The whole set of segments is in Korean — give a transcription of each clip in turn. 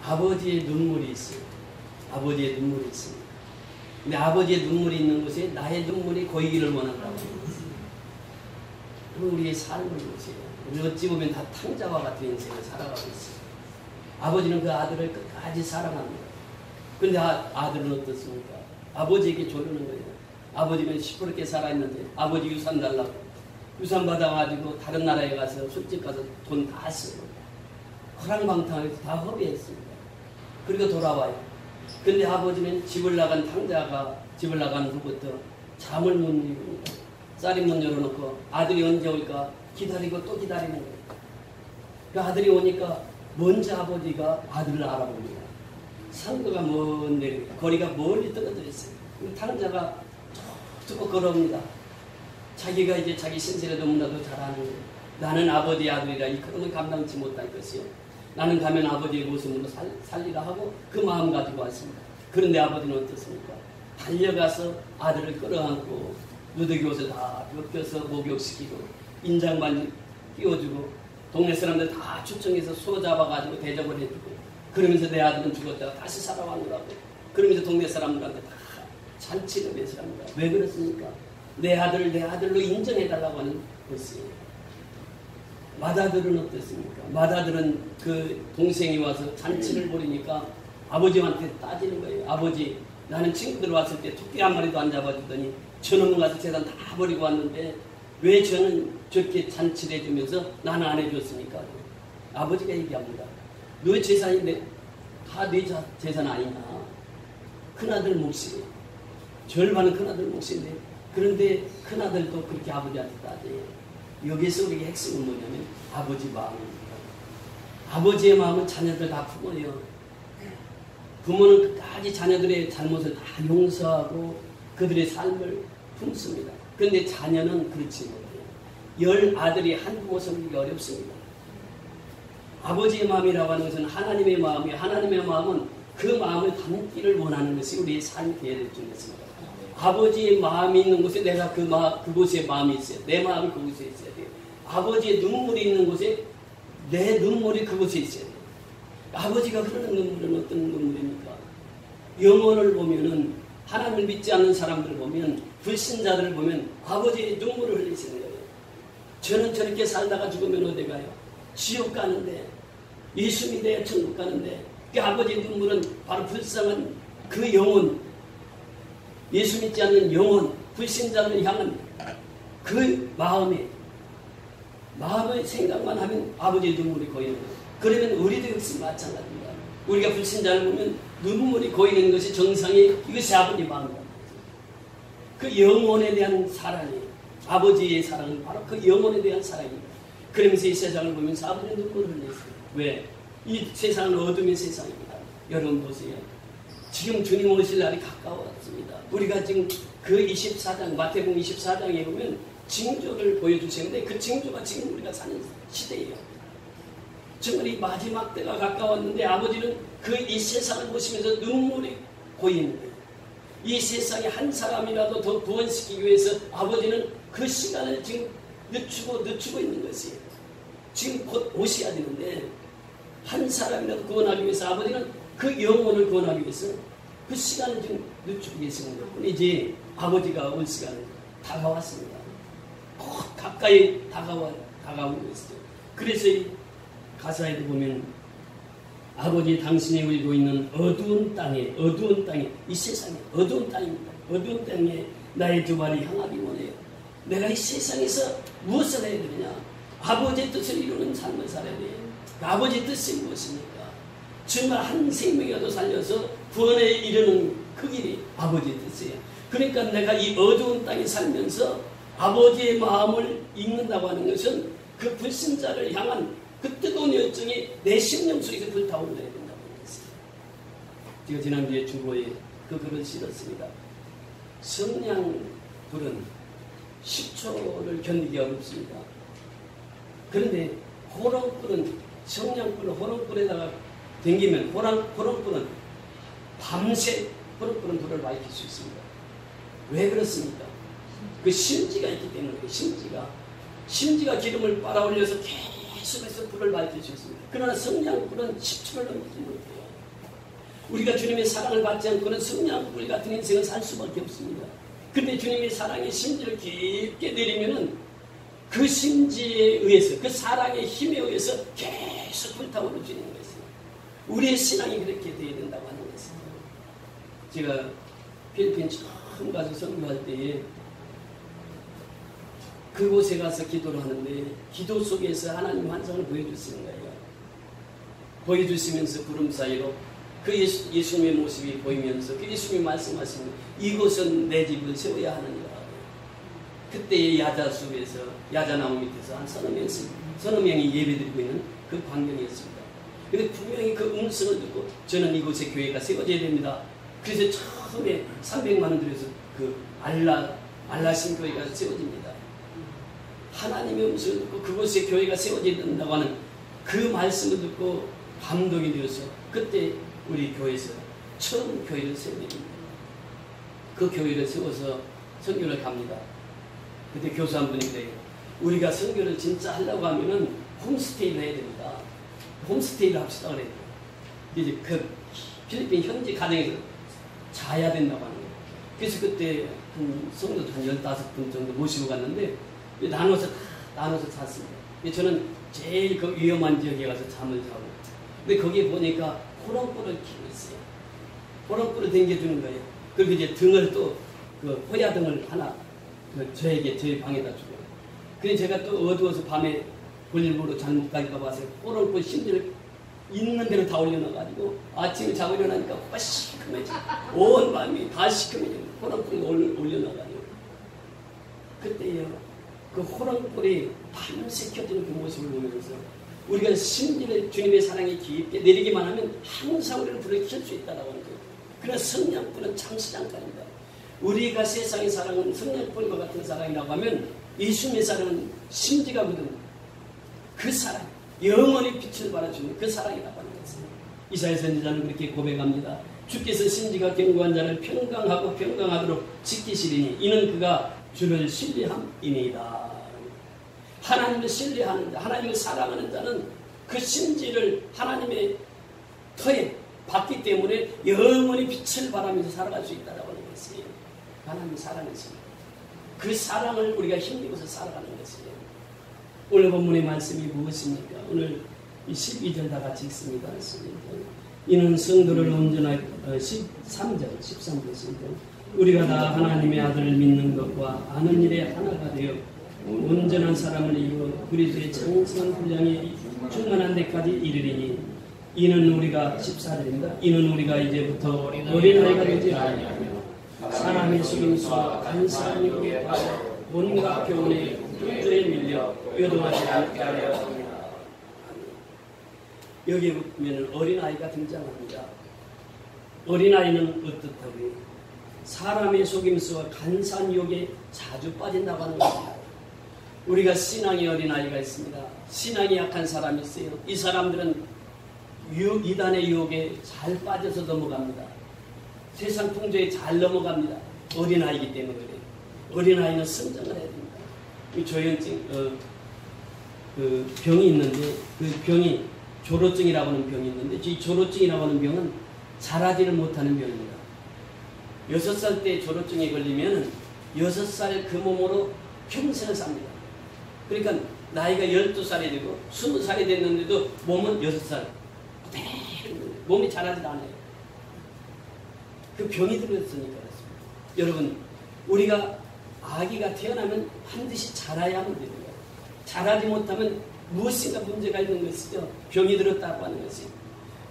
아버지의 눈물이 있어요. 아버지의 눈물이 있습니다. 근데 아버지의 눈물이 있는 곳에 나의 눈물이 고이기를 원한다고. 우리의 삶을 보세요. 우리 어찌 보면 다 탕자와 같은 인생을 살아가고 있어요. 아버지는 그 아들을 끝까지 사랑합니다. 그런데 아들은 어떻습니까? 아버지에게 조르는 거예요. 아버지는 시퍼렇게 살아있는데 아버지 유산 달라고 유산 받아가지고 다른 나라에 가서 술집 가서 돈 다 쓰고 허랑방탕하게 다 허비했습니다. 그리고 돌아와요. 근데 아버지는 집을 나간 탕자가 집을 나간 후부터 잠을 못 이룹니다. 쌀이 문 열어놓고 아들이 언제 올까 기다리고 또 기다리는 거예요. 그 아들이 오니까 먼저 아버지가 아들을 알아봅니다. 상도가 먼데 거리가 멀리 떨어져 있어요. 탕자가 툭툭 걸어옵니다. 자기가 이제 자기 신세를 너무나도 잘 아는 거예요. 나는 아버지의 아들이라 이 그러면 감당치 못할 것이요. 나는 가면 아버지의 모습으로 살리라 하고 그 마음 가지고 왔습니다. 그런데 아버지는 어떻습니까? 달려가서 아들을 끌어안고 누더기옷을 다 벗겨서 목욕시키고 인장반지 끼워주고 동네 사람들 다 초청해서 소 잡아가지고 대접을 해주고 그러면서 내 아들은 죽었다가 다시 살아왔노라고 그러면서 동네 사람들한테 다 잔치를 배설합니다. 왜 그렇습니까? 내 아들을 내 아들로 인정해달라고 하는 것이에요. 맏아들은 어떻습니까? 맏아들은 그 동생이 와서 잔치를 벌이니까 아버지한테 따지는 거예요. 아버지, 나는 친구들 왔을 때 토끼 한 마리도 안 잡아주더니 저놈은 가서 재산 다 버리고 왔는데 왜 저는 저렇게 잔치를 해주면서 나는 안 해줬습니까? 아버지가 얘기합니다. 너의 재산이 다 내 재산 아니냐? 큰아들 몫이에요. 절반은 큰아들 몫인데 그런데 큰아들도 그렇게 아버지한테 따져요. 여기서 우리의 핵심은 뭐냐면 아버지 마음입니다. 아버지의 마음은 자녀들 다 품어요. 부모는 끝까지 자녀들의 잘못을 다 용서하고 그들의 삶을 품습니다. 그런데 자녀는 그렇지 못해요. 10 아들이 한 부모 섬기기 어렵습니다. 아버지의 마음이라고 하는 것은 하나님의 마음이에요. 하나님의 마음은 그 마음을 담기를 원하는 것이 우리의 삶이 되어야 될 줄 믿습니다. 아버지의 마음이 있는 곳에 내가 그곳에 마음이 있어요. 내 마음이 그곳에 있어야 돼요. 아버지의 눈물이 있는 곳에 내 눈물이 그곳에 있어야 돼요. 아버지가 흐르는 눈물은 어떤 눈물입니까? 영혼을 보면은 하나님을 믿지 않는 사람들을 보면 불신자들을 보면 아버지의 눈물을 흘리시는 거예요. 저는 저렇게 살다가 죽으면 어디 가요? 지옥 가는데 예수 믿어야 천국 가는데 그 아버지의 눈물은 바로 불쌍한 그 영혼 예수 믿지 않는 영혼 불신자를 향한 그 마음의 생각만 하면 아버지의 눈물이 고이는 거예요. 그러면 우리도 역시 마찬가지입니다. 우리가 불신자를 보면 눈물이 고이는 것이 정상이 이것이 아버지의 마음입니다. 그 영혼에 대한 사랑이 아버지의 사랑은 바로 그 영혼에 대한 사랑입니다. 그러면서 이 세상을 보면서 아버지의 눈물을 흘렸어요. 왜? 이 세상은 어둠의 세상입니다. 여러분 보세요. 지금 주님 오실 날이 가까웠습니다. 우리가 지금 그 24장 마태복음 24장에 보면 징조를 보여주시는데 그 징조가 지금 우리가 사는 시대예요. 정말 이 마지막 때가 가까웠는데 아버지는 그 이 세상을 보시면서 눈물이 고이는 거예요. 이 세상에 한 사람이라도 더 구원시키기 위해서 아버지는 그 시간을 지금 늦추고 있는 것이에요. 지금 곧 오셔야 되는데 한 사람이라도 구원하기 위해서 아버지는 그 영혼을 구원하기 위해서 그 시간을 지금 늦추고 계시는 것뿐이지 아버지가 올 시간은 다가왔습니다. 곧 가까이 다가오고 있어요. 그래서 이 가사에도 보면 아버지 당신이 울고 있는 어두운 땅에 이 세상에 어두운 땅입니다. 어두운 땅에 나의 두 발이 향하기 원해요. 내가 이 세상에서 무엇을 해야 되느냐? 아버지의 뜻을 이루는 삶을 살아야 돼요. 아버지의 뜻이 무엇입니까? 정말 한 생명이라도 살려서 구원에 이르는 그 길이 아버지의 뜻이에요. 그러니까 내가 이 어두운 땅에 살면서 아버지의 마음을 읽는다고 하는 것은 그 불신자를 향한 그 뜨거운 열정이 내 심령 속에서 불타올라야 된다고 했어요. 제가 지난주에 주보에 그 글을 실었습니다. 성냥불은 10초를 견디기 어렵습니다. 그런데 호롱불은 성냥불은 호롱불에다가 댕기면 호롱불은 밤새 호롱불은 불을 밝힐 수 있습니다. 왜 그렇습니까? 그 심지가 있기 때문에 심지가 기름을 빨아올려서 계속해서 불을 밝힐 수 있습니다. 그러나 성냥불은 10초를 넘기지 못해요. 우리가 주님의 사랑을 받지 않고는 성냥불 같은 인생을 살 수밖에 없습니다. 근데 주님의 사랑의 심지를 깊게 내리면은 그 심지에 의해서, 그 사랑의 힘에 의해서 계속 불타오르지는 것이에요. 우리의 신앙이 그렇게 되어야 된다고 하는 것입니다. 제가 필리핀 처음 가서 선교할 때에 그곳에 가서 기도를 하는데 기도 속에서 하나님 환상을 보여주시는 거예요. 보여주시면서 구름 사이로 그 예수님의 모습이 보이면서 그 예수님이 말씀하시는 이곳은 내 집을 세워야 하느니라. 그때의 야자수에서 야자나무 밑에서 한 서너 명이 예배드리고 있는 그 광경이었습니다. 근데 분명히 그 음성을 듣고 저는 이곳에 교회가 세워져야 됩니다. 그래서 처음에 300만 원 들여서 그 알라신 교회가 세워집니다. 하나님의 음성을 듣고 그곳에 교회가 세워져야 된다고 하는 그 말씀을 듣고 감동이 되어서 그때 우리 교회에서 처음 교회를 세우게 됩니다. 그 교회를 세워서 선교를 갑니다. 그때 교수 한 분이 그래요. 우리가 선교를 진짜 하려고 하면은 홈스테이를 해야 됩니다. 홈스테이를 합시다 그래요. 이제 그 필리핀 현지 가정에서 자야 된다고 하는 거예요. 그래서 그때 한 성도들 한 15분 정도 모시고 갔는데 나눠서 잤습니다. 저는 제일 그 위험한 지역에 가서 잠을 자고 근데 거기에 보니까 호롱불을 켜고 있어요. 호롱불을 당겨주는 거예요. 그리고 이제 등을 또 그 호야등을 하나 저에게 제 방에다 주고 그래서 제가 또 어두워서 밤에 볼일보러 잘못 갈까 봐서 호롱불 심지를 있는 대로 다 올려놔가지고 아침에 자고 일어나니까 막 시커매져. 온 마음이 다 시커매져. 호롱불을 올려놔가지고 그때요 그 호롱불이 밤새 켜지는 그 모습을 보면서 우리가 심지를 주님의 사랑이 깊게 내리기만 하면 항상 우리를 불을 켤 수 있다고 하는 거예요. 그러나 성냥불은 잠시 잠깐입니다. 우리가 세상의 사랑은 성냥불과 같은 사랑이라고 하면 예수님의 사랑은 심지가거든. 그 사랑, 영원히 빛을 발해주는 그 사랑이라고 하는 것입니다. 이사야 선지자는 그렇게 고백합니다. 주께서 심지가 견고한 자를 평강하고 평강하도록 지키시리니 이는 그가 주를 신뢰함이니이다. 하나님을 신뢰하는 자, 하나님을 사랑하는 자는 그 심지를 하나님의 터에 받기 때문에 영원히 빛을 발하면서 살아갈 수 있다고 하는 것이에요. 하나님이 사랑하십니다. 그 사랑을 우리가 힘입어서 살아가는 것이에요. 오늘 본문의 말씀이 무엇입니까? 오늘 12절 다 같이 읽습니다. 12절. 이는 성도를 온전하게 13절 13절 우리가 다 하나님의 아들을 믿는 것과 아는 일에 하나가 되어 온전한 사람을 이루어 그리스도의 장성한 분량이 충만한 데까지 이르리니 이는 우리가 14절입니다. 이는 우리가 이제부터 어린아이가 되지 아니하며 사람의 속임수와 간사한 유혹에 빠져 온갖 교훈의 굴절에 밀려 요동하지 않게 하려 합니다. 여기에 보면 어린아이가 등장합니다. 어린아이는 어떻다고요? 사람의 속임수와 간사한 유혹에 자주 빠진다고 하는 겁니다. 우리가 신앙의 어린아이가 있습니다. 신앙이 약한 사람이 있어요. 이 사람들은 이단의 유혹에 잘 빠져서 넘어갑니다. 세상 풍조에 잘 넘어갑니다. 어린아이기 때문에 그래요. 어린아이는 성장을 해야 됩니다. 이 조현증, 그 병이 있는데 그 병이 조로증이라고 하는 병이 있는데 이 조로증이라고 하는 병은 자라지를 못하는 병입니다. 6살 때 조로증에 걸리면 6살 그 몸으로 평생을 삽니다. 그러니까 나이가 12살이 되고 20살이 됐는데도 몸은 6살. 몸이 자라지 않아요. 그 병이 들어있으니까 그렇습니다. 여러분, 우리가 아기가 태어나면 반드시 자라야 하는 겁니다. 자라지 못하면 무엇인가 문제가 있는 것이죠. 병이 들었다고 하는 것이.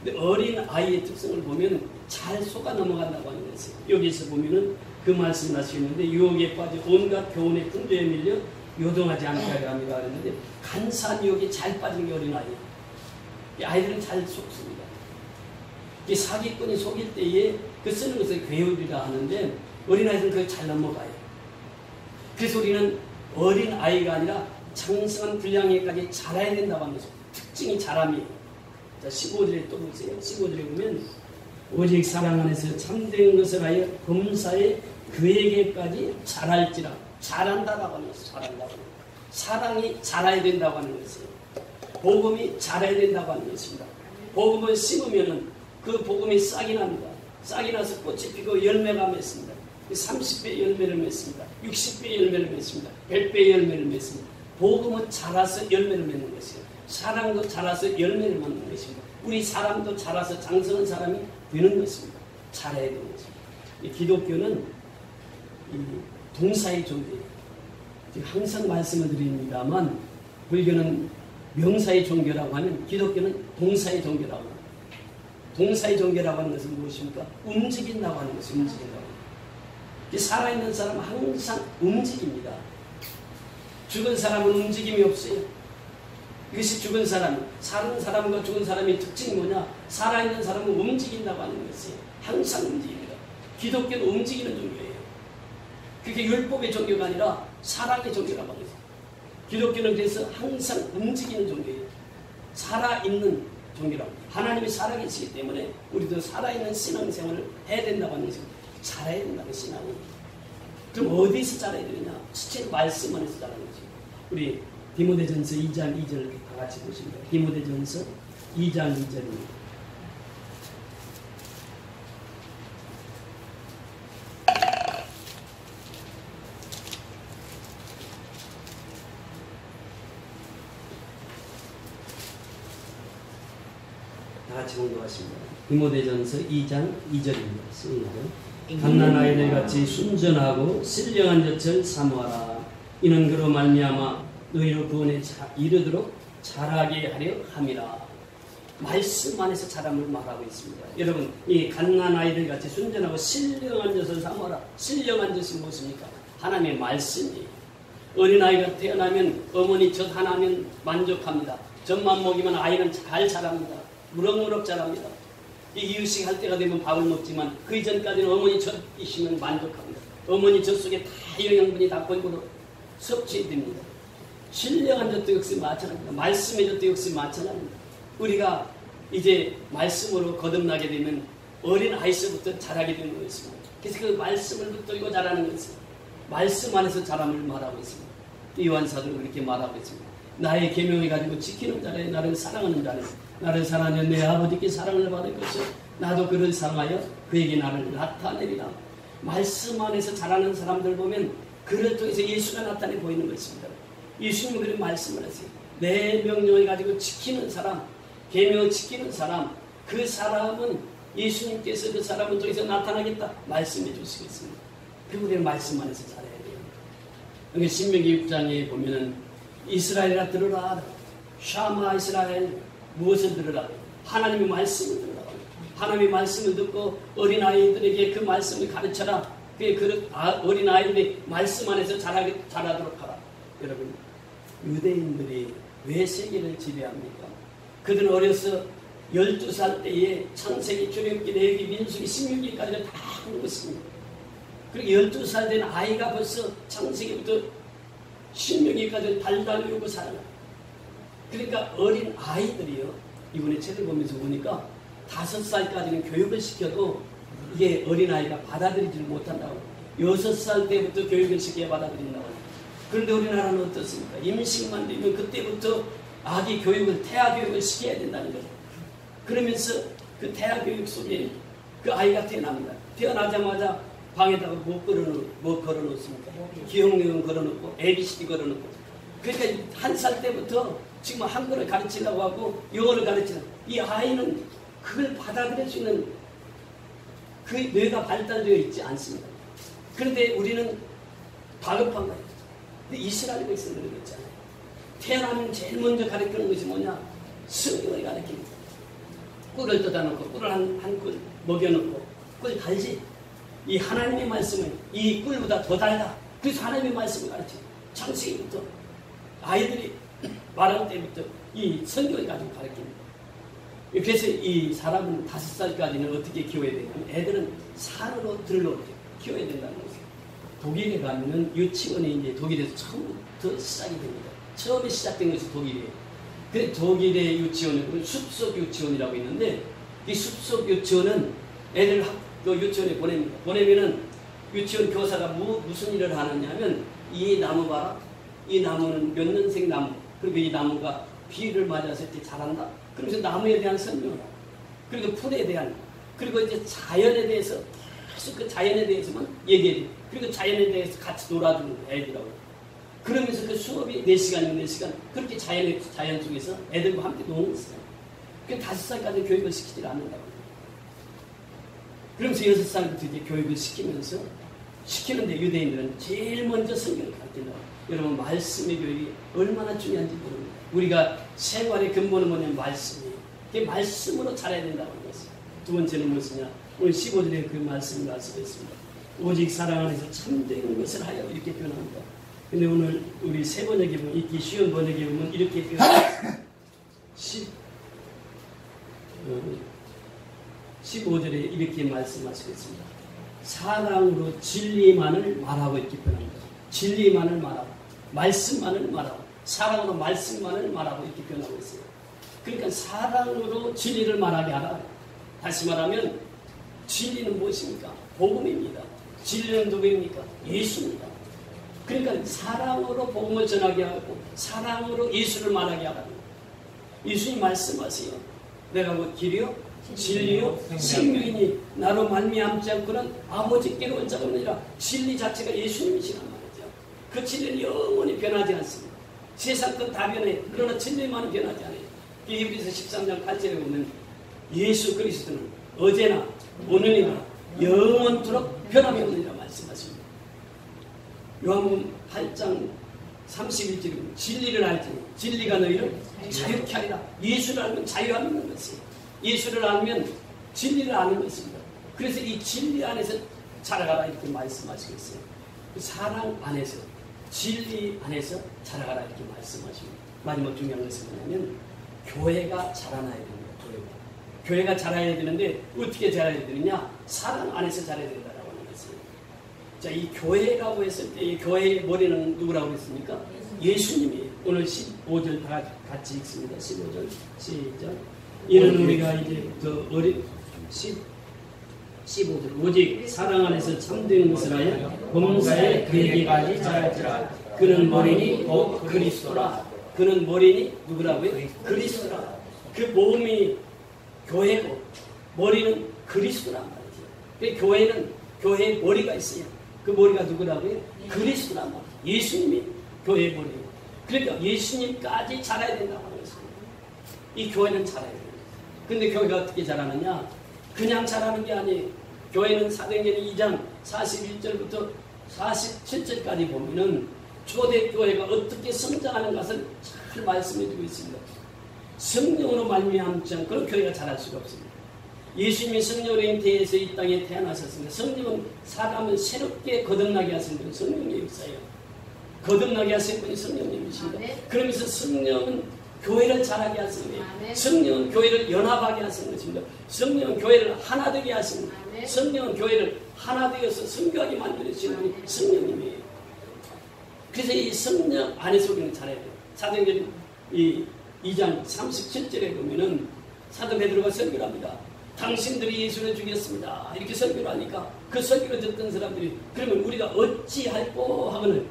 근데 어린 아이의 특성을 보면 잘 속아 넘어간다고 하는 것이에요. 여기서 보면은 그 말씀을 하시는데 유혹에 빠져 온갖 교훈의 풍조에 밀려 요동하지 않게 하려 합니다. 그랬는데 간사한 유혹에 잘 빠진 게 어린 아이예요. 이 아이들은 잘 속습니다. 이 사기꾼이 속일 때에 그 쓰는 것을 괴울이라 하는데 어린아이들은 그걸 잘 넘어가요. 그래서 우리는 어린아이가 아니라 장성한 분량에까지 자라야 된다고 하는 것입니다. 특징이 자람이에요. 자, 15절에 또 보세요. 15절에 보면 오직 사랑 안에서 참된 것을 하여 범사에 그에게까지 자랄지라. 자란다라고 하는 것이에요. 자란다고. 사랑이 자라야 된다고 하는 것이에요. 복음이 자라야 된다고 하는 것입니다. 복음을 심으면은 그 복음이 싹이 납니다. 싹이 나서 꽃이 피고 열매가 맺습니다. 30배 열매를 맺습니다. 60배 열매를 맺습니다. 100배 열매를 맺습니다. 복음은 자라서 열매를 맺는 것이에요. 사랑도 자라서 열매를 맺는 것입니다. 우리 사람도 자라서 장성한 사람이 되는 것입니다. 자라야 되는 것입니다. 이 기독교는 이 동사의 종교예요. 항상 말씀을 드립니다만 불교는 명사의 종교라고 하면 기독교는 동사의 종교라고 합니다. 동사의 종교라고 하는 것은 무엇입니까? 움직인다고 하는 것이 움직인다고 합니다. 살아있는 사람은 항상 움직입니다. 죽은 사람은 움직임이 없어요. 이것이 죽은 사람, 사는 사람과 죽은 사람의 특징이 뭐냐? 살아있는 사람은 움직인다고 하는 것이에요. 항상 움직입니다. 기독교는 움직이는 종교예요. 그게 율법의 종교가 아니라 사랑의 종교라고 합니다. 기독교는 그래서 항상 움직이는 종교예요. 살아있는 종교라고. 하나님이 살아계시기 때문에 우리도 살아있는 신앙생활을 해야 된다고 하는 것입니다. 자라야 된다는 신앙은. 그럼 어디서 자라야 되느냐? 실제 말씀 안에서 자라는 거죠. 우리 디모데전서 2장 2절 다 같이 보십니다. 디모데전서 2장 2절입니다. 다 같이 공부하십니다. 디모데전서 2장 2절입니다. 시작. 갓난 아이들 같이 순전하고 신령한 젖을 사모하라. 이는 그로 말미암아 너희로 구원에 이르도록 자라게 하려 함이라. 말씀 안에서 자람을 말하고 있습니다. 여러분, 이 갓난 아이들 같이 순전하고 신령한 젖을 사모하라. 신령한 젖이 무엇입니까? 하나님의 말씀이에요. 어린아이가 태어나면 어머니 젖 하나면 만족합니다. 젖만 먹이면 아이는 잘 자랍니다. 무럭무럭 자랍니다. 이유식 할 때가 되면 밥을 먹지만 그 이전까지는 어머니 젖 있으면 만족합니다. 어머니 젖 속에 다 영양분이 다 골고루 섭취됩니다. 신령한 젖도 역시 마찬가지입니다. 말씀의 젖도 역시 마찬가지입니다. 우리가 이제 말씀으로 거듭나게 되면 어린 아이서부터 자라게 되는 것입니다. 그래서 그 말씀을 붙들고 자라는 것은 말씀 안에서 자람을 말하고 있습니다. 요한사도는 그렇게 말하고 있습니다. 나의 계명을 가지고 지키는 자라에 나를 사랑하는 자는 나를 사랑하여 내 아버지께 사랑을 받을 것이요 나도 그를 사랑하여 그에게 나를 나타내리라. 말씀 안에서 자라는 사람들 보면 그를 통해서 예수가 나타내 보이는 것입니다. 예수님은 그런 말씀을 하세요. 내 명령을 가지고 지키는 사람, 계명을 지키는 사람, 그 사람은 예수님께서 그 사람을 통해서 나타나겠다 말씀해 주시겠습니다. 그 우리는 말씀 안에서 자라야 돼요. 그러니까 신명기 6장에 보면은 이스라엘아 들으라. 샤마 이스라엘. 무엇을 들으라? 하나님의 말씀을 들으라. 하나님의 말씀을 듣고 어린아이들에게 그 말씀을 가르쳐라. 그 어린아이들이 말씀 안에서 자라도록 하라. 여러분, 유대인들이 왜 세계를 지배합니까? 그들은 어려서 12살 때에 창세기, 출애굽기, 레위기, 민수기, 신명기까지를 다 공부했습니다. 그리고 12살 된 아이가 벌써 창세기부터 신명기까지 달달 외우고 살아요. 그러니까 어린 아이들이요. 이번에 책을 보면서 보니까 5살까지는 교육을 시켜도 이게 어린아이가 받아들이지를 못한다고. 6살 때부터 교육을 시켜야 받아들인다고. 그런데 우리나라는 어떻습니까? 임신만 되면 그때부터 아기 교육을, 태아 교육을 시켜야 된다는 거죠. 그러면서 그 태아 교육 속에 그 아이가 태어납니다. 태어나자마자 방에다가 뭐 걸어놓습니까? 기억력은 걸어놓고 ABCD 걸어놓고. 그러니까 1살 때부터 지금 한글을 가르치려고 하고 영어를 가르치는 이 아이는 그걸 받아들일 수 있는 그 뇌가 발달되어 있지 않습니다. 그런데 우리는 다급한 거예요. 근데 이스라엘 백성들은 그렇잖아요. 태어나면 제일 먼저 가르치는 것이 뭐냐? 성경을 가르칩니다. 꿀을 떠다놓고 꿀을 한 꿀 먹여놓고 꿀 달지? 이 하나님의 말씀을 이 꿀보다 더 달다. 그래서 하나님의 말씀을 가르쳐요. 창세기부터 아이들이 말할 때부터 이 성경을 가지고 가르칩니다. 그래서 이 사람은 5살까지는 어떻게 키워야 되냐면 애들은 산으로 들러오게 키워야 된다는 거죠. 독일에 가면은 유치원이 이제 독일에서 처음부터 시작이 됩니다. 처음에 시작된 것이 독일이에요. 그 독일의 유치원은 숲속 유치원이라고 있는데 이 숲속 유치원은 애들 유치원에 보냅니다. 보내면은 유치원 교사가 무슨 일을 하느냐면 이 나무 봐라. 이 나무는 몇 년생 나무. 그리고 이 나무가 비를 맞아서 이렇게 자란다. 그러면서 나무에 대한 설명을 하고 그리고 풀에 대한, 그리고 이제 자연에 대해서 계속 그 자연에 대해서만 얘기해야 돼. 그리고 자연에 대해서 같이 놀아주는 애들하고. 그러면서 그 수업이 4시간이면 4시간 그렇게 자연 속에서 애들과 함께 노는 거예요. 그 5살까지 교육을 시키지 않는다고. 그러면서 6살부터 이제 교육을 시키는데 유대인들은 제일 먼저 성경을 가르친다고. 여러분, 말씀의 교육이 얼마나 중요한지 모릅니다. 우리가 생활의 근본은 뭐냐면 말씀이에요. 그게 말씀으로 자라야 된다고 하는 것이에요. 두 번째는 무엇이냐? 오늘 15절에 그 말씀을 말씀했습니다. 오직 사랑 안에서 참된 것을 하여 이렇게 표현합니다. 근데 오늘 우리 새 번역에 보면, 읽기 쉬운 번역에 보면 이렇게 표현합니다. 15절에 이렇게 말씀하시겠습니다. 사랑으로 진리만을 말하고 이렇게 표현합니다. 진리만을 말하고, 말씀만을 말하고, 사랑으로 말씀만을 말하고 이렇게 표현하고 있어요. 그러니까 사랑으로 진리를 말하게 하라. 다시 말하면 진리는 무엇입니까? 복음입니다. 진리는 누구입니까? 예수입니다. 그러니까 사랑으로 복음을 전하게 하고 사랑으로 예수를 말하게 하라. 예수님 말씀하세요. 내가 곧 길이요 진리요 생명이니 나로 말미암지 않고는 아버지께로 온 자가 없느니라. 진리 자체가 예수님이시란 말이죠. 그 진리는 영원히 변하지 않습니다. 세상 건 다 변해. 그러나 진리만은 변하지 않아요. 히브리서 13장 8절에 보면 예수 그리스도는 어제나 오늘이나 영원토록 변함이 없느니라 말씀하십니다. 요한복음 8장 31절에 보면 진리를 알지니 진리가 너희를 자유케 하리라. 예수를 알면 자유하는 것이에요. 예수를 알면 진리를 아는 것입니다. 그래서 이 진리 안에서 자라가라 이렇게 말씀하시겠어요. 그 사랑 안에서, 진리 안에서 자라가라 이렇게 말씀하십니다. 마지막 중요한 것은 뭐냐면 교회가 자라나야 됩니다. 교회가 자라야 되는데 어떻게 자라야 되느냐? 사랑 안에서 자라야 된다라고 하는 것이에요. 자, 이 교회라고 했을 때 이 교회의 머리는 누구라고 했습니까? 예수님이에요. 오늘 15절 다 같이 읽습니다. 15절 시작. 이는 우리가 이제 더 어린 15절 오직 사랑 안에서 참된 것을 하여 범사에 그에게까지 자랄지라. 그는 머리니 곧 그리스도라. 그는 머리니 누구라고요? 그리스도라. 그 몸이 교회고 머리는 그리스도란 말이죠. 그 교회는 교회의 머리가 있어요. 그 머리가 누구라고요? 그리스도란 말이에요. 예수님이 교회의 머리예요. 그러니까 예수님까지 자라야 된다고 하는 것입니다. 이 교회는 자라야 돼요. 근데 교회가 어떻게 자라느냐? 그냥 자라는 게 아니에요. 교회는 사도행전 2장 41절부터 47절까지 보면은 초대교회가 어떻게 성장하는 것을 잘 말씀해주고 있습니다. 성령으로 말미암지 않고는 교회가 자랄 수가 없습니다. 예수님이 성령으로 잉태해서 이 땅에 태어나셨습니다. 성령은 사람을 새롭게 거듭나게 하신 분이 성령의 역사예요. 거듭나게 하신 분이 성령님이십니다. 그러면서 성령은 교회를 자라게 하십니다. 성령은 교회를 연합하게 하시는 것입니다. 성령은 교회를 하나 되게 하십니다. 성령은 교회를 하나 되어서 성교하게 만들어주시는 분이 성령님이에요. 그래서 이 성령 안에서 우리는 자라야 돼요. 사도행전 2장 37절에 보면은 사도 베드로가 설교를 합니다. 당신들이 예수를 죽였습니다. 이렇게 설교를 하니까 그 설교를 듣던 사람들이 그러면 우리가 어찌할꼬 하거늘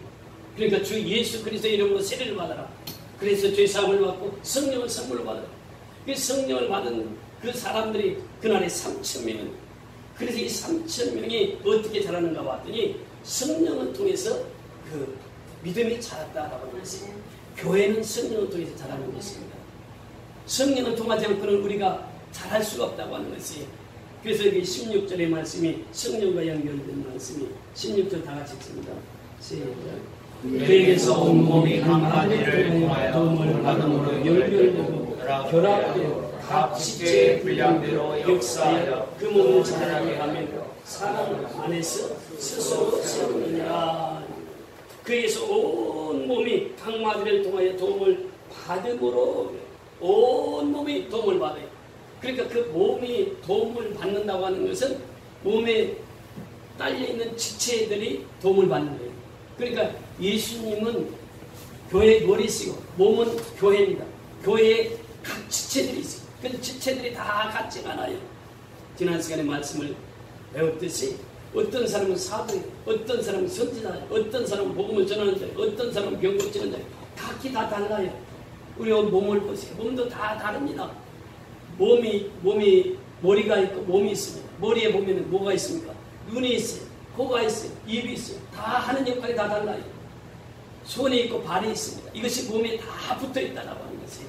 그러니까 주 예수 그리스도의 이름으로 세례를 받아라. 그래서 죄 사함을 받고 성령을 선물로 받아라. 그 성령을 받은 그 사람들이 그날에 3,000명은 그래서 이 3,000명이 어떻게 자라는가 봤더니 성령을 통해서 그 믿음이 자랐다라고 하는 것입니다. 교회는 성령을 통해서 자라는 것입니다. 성령을 통하지 않고는 우리가 잘할 수가 없다고 하는 것이. 그래서 여기 16절의 말씀이 성령과 연결된 말씀이 16절 다 같이 읽습니다. 시작. 그에게서 온 몸이 한마디를 통하여 도움을 받음으로 연결되고 결합되어 각 지체의 분량대로 역사하여 그 몸을 자라게 하며 사랑 안에서 스스로 세우느니라. 그에서 온 몸이 각마디를 통하여 도움을 받음으로 온 몸이 도움을 받아요. 그러니까 그 몸이 도움을 받는다고 하는 것은 몸에 딸려있는 지체들이 도움을 받는 거예요. 그러니까 예수님은 교회의 머리시고 몸은 교회입니다. 교회에 각 지체들이 있어요. 그 지체들이 다 같지 않아요. 지난 시간에 말씀을 배웠듯이 어떤 사람은 사도예요. 어떤 사람은 선지자예요. 어떤 사람은 복음을 전하는 자예요. 어떤 사람은 병 고치는 자예요. 각기 다 달라요. 우리 몸을 보세요. 몸도 다 다릅니다. 몸이 머리가 있고 몸이 있습니다. 머리에 보면 뭐가 있습니까? 눈이 있어요. 코가 있어요. 입이 있어요. 다 하는 역할이 다 달라요. 손이 있고 발이 있습니다. 이것이 몸에 다 붙어 있다라고 하는 것이에요.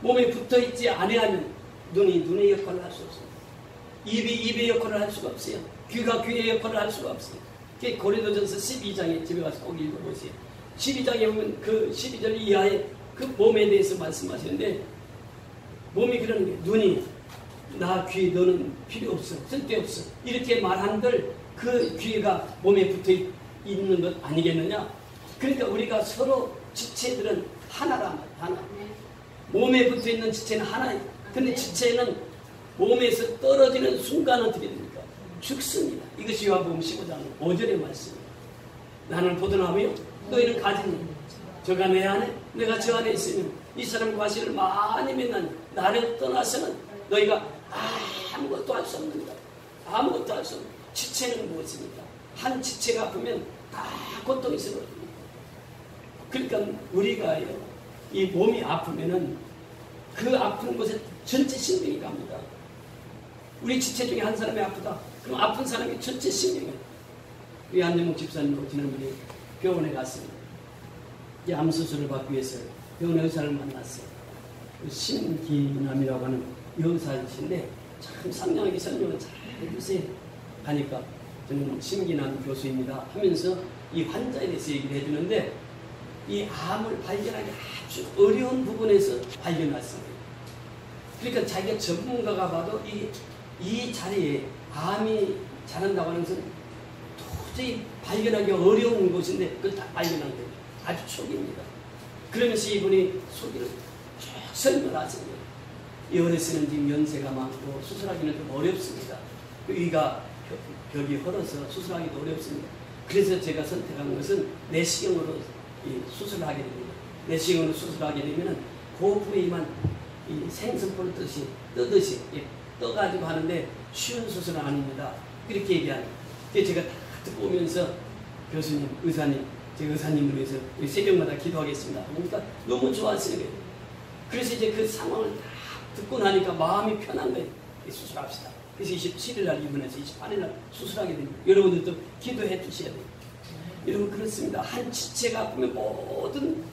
몸에 붙어 있지 아니하면 눈이 눈의 역할을 할 수 없습니다. 입이 입의 역할을 할 수가 없어요. 귀가 귀의 역할을 할 수가 없어요. 고린도전서 12장에 집에 가서 꼭 읽어보세요. 12장에 보면 그 12절 이하에 그 몸에 대해서 말씀하시는데, 몸이 그러는 게 눈이 나 귀 너는 필요 없어, 쓸데없어 이렇게 말한들 그 귀가 몸에 붙어 있는 것 아니겠느냐. 그러니까 우리가 서로 지체들은 하나란 말이야. 하나. 몸에 붙어 있는 지체는 하나예요. 근데 지체는 몸에서 떨어지는 순간 어떻게 됩니까? 죽습니다. 이것이 요한복음 15장 5절의 말씀입니다. 나는 포도나무요 너희는 가지니 저가 내 안에 내가 저 안에 있으면 이 사람 과실을 많이 맺나니 나를 떠나서는 너희가 아무것도 할 수 없는다. 아무것도 할 수 없는. 지체는 무엇입니까? 한 지체가 아프면 다 고통이 쓰거든요. 그러니까 우리가요, 이 몸이 아프면은 그 아픈 곳에 전체 신경이 갑니다. 우리 지체 중에 한 사람이 아프다. 그럼 아픈 사람이 전체 신경이. 우리 안정목 집사님도 지난번에 병원에 갔습니다. 암 수술을 받기 위해서 병원 의사를 만났어요. 신기남이라고 하는 의사이신데 참 상냥하게 설명을 잘 해주세요. 하니까 저는 신기남 교수입니다 하면서 이 환자에 대해서 얘기를 해주는데, 이 암을 발견하기 아주 어려운 부분에서 발견했습니다. 그러니까 자기가 전문가가 봐도 이 자리에 암이 자란다고 하는 것은 도저히 발견하기 어려운 곳인데 그걸 다 발견한 거예요. 아주 초기입니다. 그러면서 이분이 소리를 쭉 설명하십니다. 이 어르신은 지금 연세가 많고 수술하기는 좀 어렵습니다. 의가 벽이 헐어서 수술하기도 어렵습니다. 그래서 제가 선택한 것은 내시경으로 수술을 하게 됩니다. 내시경으로 수술하게 되면 그 부위만 생선포를 뜨듯이 떠가지고 하는데 쉬운 수술은 아닙니다. 그렇게 얘기하는. 그래서 제가 다 듣고 오면서 교수님, 의사님, 제가 의사님을 위해서 우리 새벽마다 기도하겠습니다. 그러니까 너무 좋아하시는 거예요. 그래서 이제 그 상황을 다 듣고 나니까 마음이 편한 거예요. 수술합시다. 그래서 27일 날 입원해서 28일 날 수술하게 됩니다. 여러분들도 기도해 주셔야 돼요. 여러분 그렇습니다. 한 지체가 아프면 모든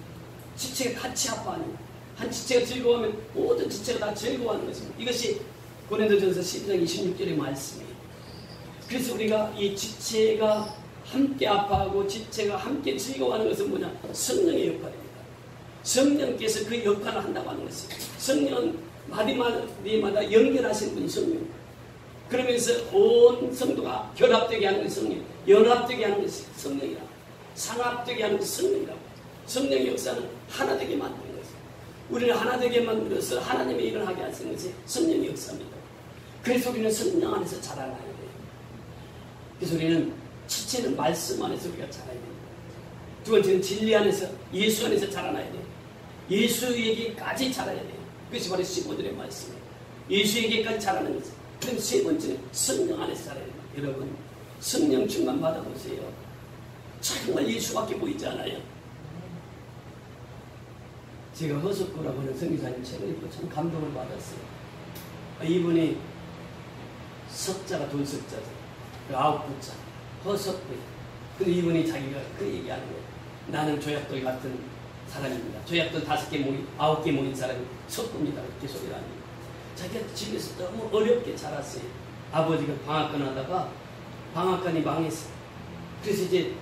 지체가 같이 아파하는, 한 지체가 즐거워하면 모든 지체가 다 즐거워하는 것입니다. 이것이 고린도전서 12장 26절의 말씀이에요. 그래서 우리가 이 지체가 함께 아파하고 지체가 함께 즐거워하는 것은 뭐냐? 성령의 역할입니다. 성령께서 그 역할을 한다고 하는 것입니다. 성령은 마디마다 연결하시는 분이 성령입니다. 그러면서 온 성도가 결합되게 하는 것이 성령, 연합되게 하는 것이 성령이라, 상합되게 하는 것이 성령이라고. 성령의 역사는 하나 되게 만드는 것입니다. 우리를 하나 되게 만들어서 하나님의 일을 하게 하시는 것이 성령의 역사입니다. 그래서 우리는 성령 안에서 자라나야 돼요. 그래서 우리는 지체는 말씀 안에서 우리가 자라야 됩니다. 두 번째는 진리 안에서, 예수 안에서 자라나야 돼요. 예수에게까지 자라야 돼요. 그것이 바로 15절의 말씀이에요. 예수에게까지 자라는 것입니다. 그럼 세 번째는 성령 안에서 자라야 됩니다. 여러분 성령 충만 받아보세요. 정말 예수밖에 보이지 않아요. 제가 허석구라고 하는 선교사님 책을 읽고 참 감동을 받았어요. 이분이 석자가 돈석자죠. 아홉 구자 허석구. 근데 이분이 자기가 그 얘기하는 거예요. 나는 조약돌 같은 사람입니다. 조약돌 5개 모인, 9개 모인 사람이 석구입니다. 이렇게 소리를 합니다. 자기가 집에서 너무 어렵게 자랐어요. 아버지가 방앗간 하다가 방앗간이 망했어요. 그래서 이제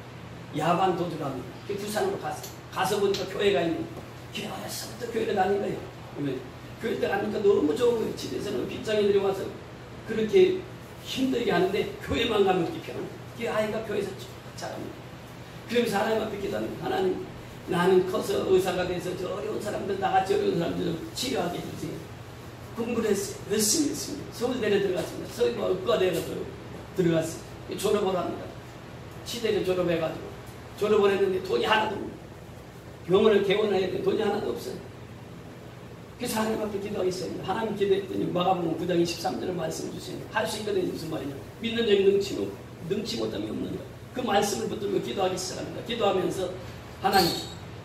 야반 도주합니다. 부산으로 갔어요. 가서 보니까 교회가 있는, 어려서부터 교회를 다닌 거예요. 교회 때 가니까 너무 좋은 거예요. 집에서는 빗장이들이 와서 그렇게 힘들게 하는데 교회만 가면 그렇게 편한 거예요. 그 아이가 교회에서 쭉 자랍니다. 그러면서 하나님 앞에 기도합니다. 하나님, 나는 커서 의사가 돼서 저 어려운 사람들, 나같이 어려운 사람들 치료하게 해주세요. 공부를 했어요. 열심히 했습니다. 서울대에 들어갔습니다. 서울과 의과대에 들어갔어요. 졸업을 합니다. 치대를 졸업해가지고 졸업을 했는데 돈이 하나도 없습니다. 병원을 개원해야 되는데 돈이 하나도 없어요. 그래서 하나님 앞에 기도하겠습니다. 하나님 기도했더니 마가복음 9장 23절을 말씀 주시는 할 수 있거든요. 무슨 말이냐? 믿는 자는 능치 못함이 없느니라. 그 말씀을 붙들고 기도하기 시작합니다. 기도하면서 하나님,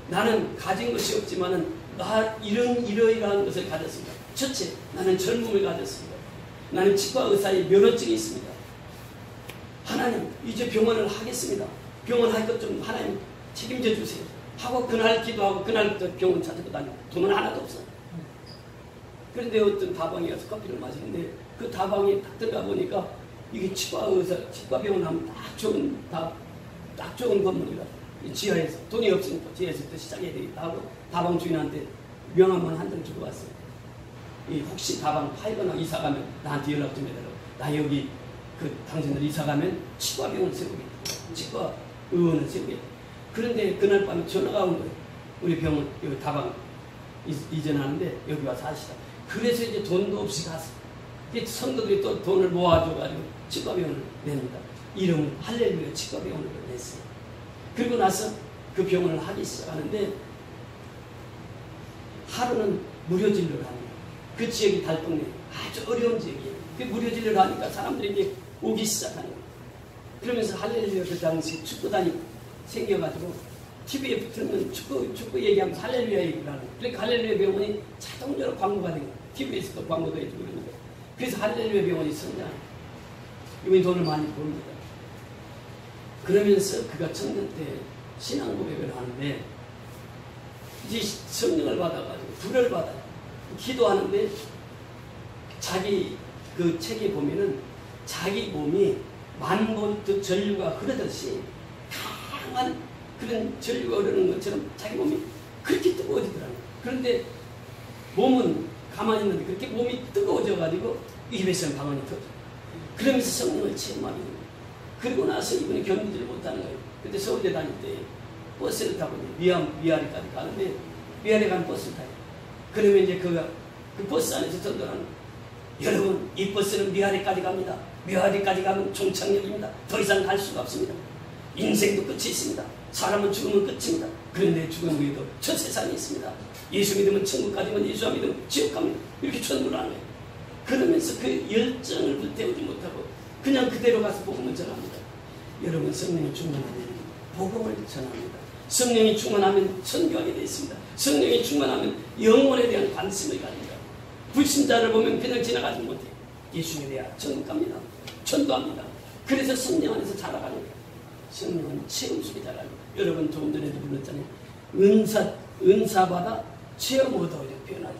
나는 가진 것이 없지만은 나 이러이러한 것을 가졌습니다. 첫째, 나는 젊음을 가졌습니다. 나는 치과 의사의 면허증이 있습니다. 하나님 이제 병원을 하겠습니다. 병원 할 것 좀 하나님 책임져 주세요. 하고 그날 기도하고 그날부터 병원 찾아고 다니고 돈은 하나도 없어. 그런데 어떤 다방에 가서 커피를 마시는데 그 다방에 딱 들어가 보니까 이게 치과병원 하면 딱 좋은 건물이라 지하에서 돈이 없으니까 지하에서부터 시작해야 되겠다 하고 다방 주인한테 명함만 한 장 주고 왔어요. 혹시 다방 팔거나 이사 가면 나한테 연락 좀 해달라고. 나 여기 당신들 이사 가면 치과병원 세우겠다. 치과 의원을 세우겠다. 그런데 그날 밤에 전화가 온 거예요. 우리 병원 여기 다방 이전하는데 여기 와서 하시다. 그래서 이제 돈도 없이 가서 성도들이 또 돈을 모아줘가지고 치과병원을 냅니다. 이름을 할렐루야 치과병원으로 냈어요. 그리고 나서 그 병원을 하기 시작하는데 하루는 무료 진료를 합니다. 그 지역이 달동네 아주 어려운 지역이에요. 그 무료 진료를 하니까 사람들이 이제 오기 시작하는 거예요. 그러면서 할렐루야 그 당시 축구단이 생겨가지고 TV에 붙으면 축구 얘기하면서 할렐루야 얘기를 하는 거예요. 그러니까 할렐루야 병원이 자동적으로 광고가 된 거예요. TV에서도 광고도 해주고 그러는데 그래서 할렐루야 병원이 성장해요. 이분이 돈을 많이 벌입니다. 그러면서 그가 청년 때 신앙 고백을 하는데 이제 성령을 받아가지고 불을 받아요. 기도하는데 자기 그 책에 보면은 자기 몸이 만볼트 전류가 흐르듯이 강한 그런 전류가 흐르는 것처럼 자기 몸이 그렇게 뜨거워지더라고요. 그런데 몸은 가만히 있는데 그렇게 몸이 뜨거워져가지고 입에서 방언이 터져. 그러면서 성령을 체험하게 됩니다. 그리고 나서 이분이 견디지를 못하는 거예요. 그때 서울대 다닐 때 버스를 타고 미아리까지 가는데 미아리 가는 버스를 타요. 그러면 이제 그 버스 안에서 전도하는 여러분 이 버스는 미아리까지 갑니다. 미아리까지 가면 종착역입니다. 더 이상 갈 수가 없습니다. 인생도 끝이 있습니다. 사람은 죽으면 끝입니다. 그런데 죽은 후에도 저 세상에 있습니다. 예수 믿으면 천국 가지만 예수 안 믿으면 지옥 갑니다. 이렇게 전도를 하는 거예요. 그러면서 그 열정을 불태우지 못하고 그냥 그대로 가서 복음을 전합니다. 여러분 성령이 충만하면 복음을 전합니다. 성령이 충만하면 선교하게 되어 있습니다. 성령이 충만하면 영혼에 대한 관심을 가집니다. 불신자를 보면 그냥 지나가지 못해요. 예수 믿어야 천국 갑니다. 전도합니다. 그래서 성령 안에서 자라가는 거예요. 성령은 체험 속에 자라는 거예요. 여러분 조금 전에도 불렀잖아요. 은사 받아 체험 얻어 이렇게 표현하죠.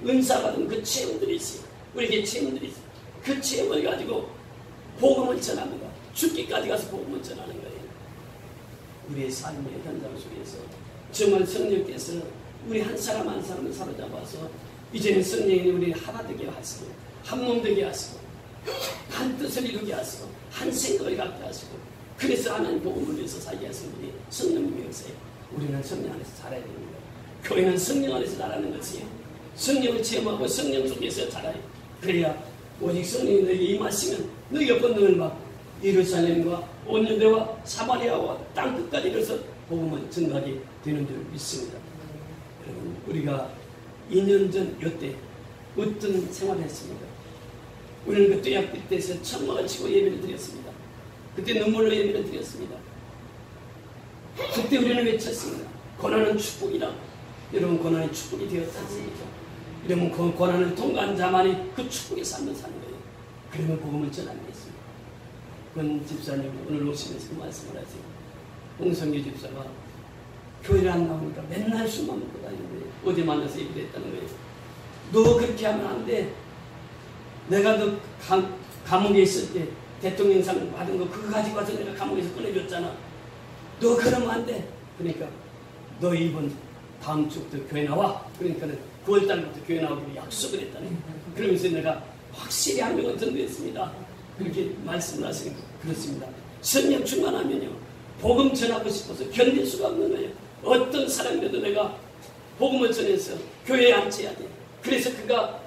은사 받은 그 체험들이 있어요. 우리에게 체험들이 있어요. 그 체험을 가지고 복음을 전합니다. 죽기까지 가서 복음을 전하는 거예요. 우리의 삶의 현장 속에서 정말 성령께서 우리 한 사람 한 사람을 사로잡아서 이제는 성령이 우리 하나 되게 하시고 한 몸 되게 하시고 한 뜻을 이루게 하시고 한 생각을 갖게 하시고 그래서 하나님 복음을 위해서 살게 하신 분이 성령님이었어요. 우리는 성령 안에서 자라야 됩니다. 교회는 성령 안에서 자라는 것이에요. 성령을 체험하고 성령 속에서 자라요. 그래야 오직 성령이 너에게 임하시면 너희가 걷는 막 예루살렘과 온 유대와 사마리아와 땅 끝까지 이르러서 복음을 전하게 되는 줄 믿습니다. 여러분 우리가 2년 전 이때 어떤 생활을 했습니까? 우리는 그때 약빛 때에서 천막을 치고 예배를 드렸습니다. 그때 눈물로 예배를 드렸습니다. 그때 우리는 외쳤습니다. 고난은 축복이라. 여러분 고난이 축복이 되었지 않습니까? 이러면 그 고난을 통과한 자만이 그 축복의 삶을 사는 거예요. 그러면 복음을 전하겠습니다. 권 집사님 오늘 오시면서 그 말씀을 하세요. 홍성규 집사가 교회를 안 나오니까 맨날 술만 먹고 다니는데 어제 만나서 얘기를 했다는 거예요. 너 그렇게 하면 안 돼. 내가 너 감옥에 있을 때 대통령상 받은 거 그거 가지고 와서 내가 감옥에서 꺼내줬잖아. 너 그러면 안 돼. 그러니까 너 이번 다음 주부터 교회 나와. 그러니까는 9월달부터 교회 나오기로 약속을 했다네. 그러면서 내가 확실히 한 명을 전도했습니다. 그렇게 말씀을 하시니까 그렇습니다. 성령 충만하면요 복음 전하고 싶어서 견딜 수가 없는 거예요. 어떤 사람이라도 내가 복음을 전해서 교회에 앉혀야 돼. 그래서 그가